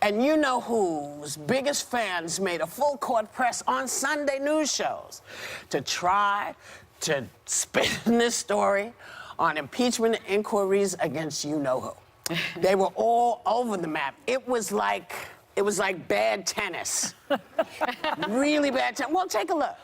And you know whose biggest fans made a full court press on Sunday news shows to try to spin this story on impeachment inquiries against you-know-who. They were all over the map. It was like bad tennis. Really bad tennis. Well, take a look.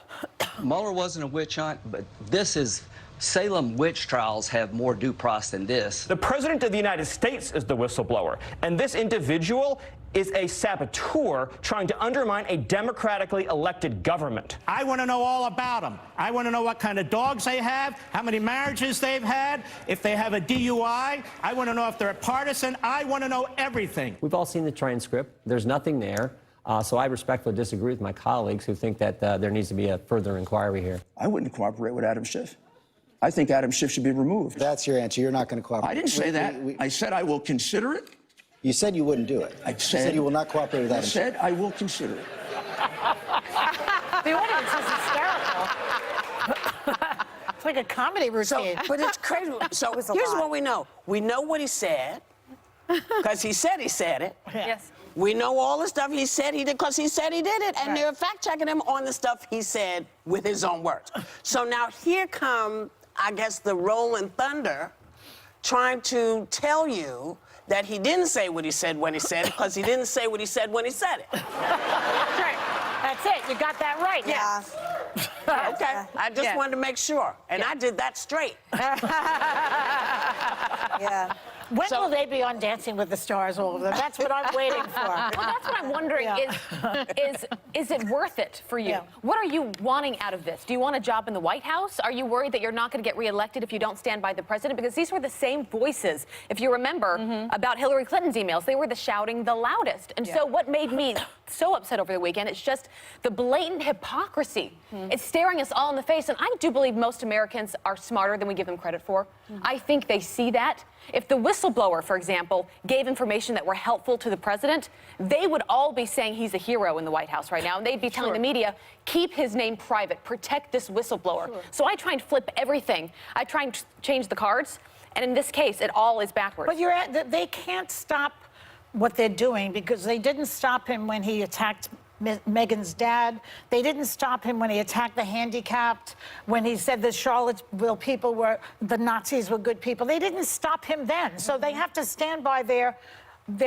Mueller wasn't a witch hunt, but this is... Salem witch trials have more due process than this. The President of the United States is the whistleblower, and this individual is a saboteur trying to undermine a democratically elected government. I want to know all about them. I want to know what kind of dogs they have, how many marriages they've had, if they have a DUI. I want to know if they're partisan. I want to know everything. We've all seen the transcript. There's nothing there. So I respectfully disagree with my colleagues who think that there needs to be a further inquiry here. I wouldn't cooperate with Adam Schiff. I think Adam Schiff should be removed. That's your answer. You're not going to cooperate. I didn't say that. I said I will consider it. You said you wouldn't do it. I you said you will not cooperate with Adam Schiff. I said I will consider it. The audience is hysterical. It's like a comedy routine. But it's crazy. So here's what we know. We know what he said, because he said it. Yes. We know all the stuff he said he did because he said he did it, and they're fact-checking him on the stuff he said with his own words. So now here come, I guess, the Rolling Thunder trying to tell you that he didn't say what he said when he said it because he didn't say what he said when he said it. That's right. That's it. You got that right. Yeah. Okay. I just wanted to make sure, and I did that straight. Yeah. When will they be on Dancing with the Stars, all of them? That's what I'm waiting for. Well, that's what I'm wondering is it worth it for you? Yeah. What are you wanting out of this? Do you want a job in the White House? Are you worried that you're not going to get reelected if you don't stand by the president? Because these were the same voices, if you remember, about Hillary Clinton's emails. They were the shouting the loudest. And so what made me so upset over the weekend, it's just the blatant hypocrisy. It's staring us all in the face. And I do believe most Americans are smarter than we give them credit for. I think they see that. If the whistleblower, for example, gave information that were helpful to the president, they would all be saying he's a hero in the White House right now. And they'd be telling the media, keep his name private, protect this whistleblower. So I try and flip everything. I try and change the cards. And in this case, it all is backwards. But they can't stop what they're doing because they didn't stop him when he attacked Meghan's dad. They didn't stop him when he attacked the handicapped, when he said the Charlottesville people were, the Nazis were good people. They didn't stop him then. So they have to stand by their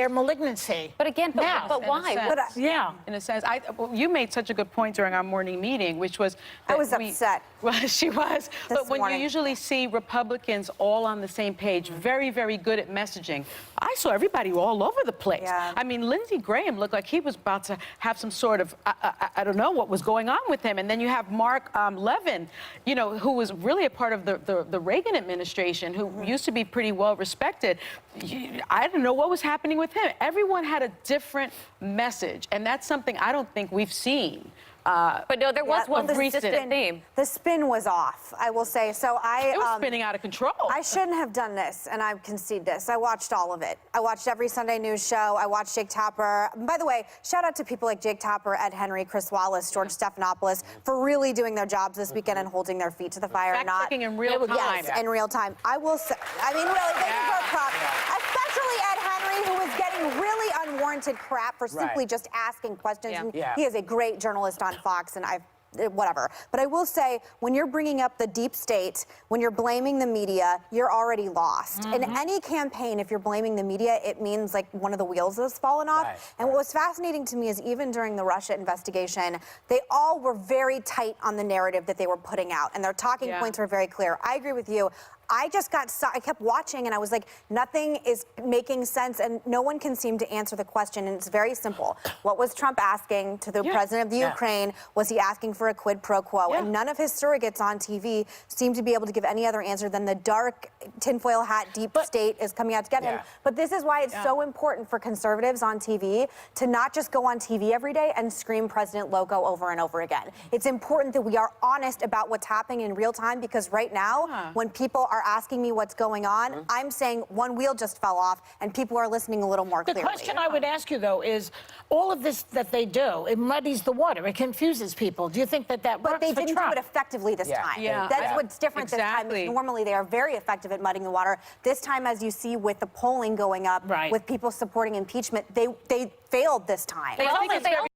malignancy. But again, but why? In a sense, well, you made such a good point during our morning meeting, which was that I was upset. Well, she was. But when you usually see Republicans all on the same page, very, very good at messaging, I saw everybody all over the place. Yeah. I mean, Lindsey Graham looked like he was about to have some sort of, I don't know what was going on with him. And then you have Mark Levin, you know, who was really a part of the Reagan administration, who used to be pretty well respected. I don't know what was happening with him. Everyone had a different message, and that's something I don't think we've seen. But no, there was one consistent theme. The spin was off, I will say. So it was spinning out of control. I shouldn't have done this, and I concede this. I watched all of it. I watched every Sunday news show. I watched Jake Tapper. By the way, shout out to people like Jake Tapper, Ed Henry, Chris Wallace, George Stephanopoulos for really doing their jobs this weekend and holding their feet to the fire. Fact-checking in real time. Yes, in real time. I will say, I mean, really, they deserve props. Especially Ed Henry, who was getting really unwarranted crap for simply just asking questions. He is a great journalist on Fox, and whatever. But I will say, when you're bringing up the deep state, when you're blaming the media, you're already lost. In any campaign, if you're blaming the media, it means like one of the wheels has fallen off. And what was fascinating to me is even during the Russia investigation, they all were very tight on the narrative that they were putting out, and their talking points were very clear. I agree with you. I kept watching and I was like, nothing is making sense and no one can seem to answer the question. And it's very simple. What was Trump asking to the president of the Ukraine? Was he asking for a quid pro quo? And none of his surrogates on TV seem to be able to give any other answer than the dark tinfoil hat deep state is coming out to get him. But this is why it's so important for conservatives on TV to not just go on TV every day and scream President Logo over and over again. It's important that we are honest about what's happening in real time because right now, when people are are asking me what's going on, I'm saying one wheel just fell off, and people are listening a little more clearly. The question I would ask you, though, is all of this that they do, it muddies the water. It confuses people. Do you think that works But they for didn't Trump? do it effectively this time. Yeah. That's what's different this time. Exactly. Normally, they are very effective at muddying the water. This time, as you see with the polling going up, with people supporting impeachment, they failed this time. I think it's very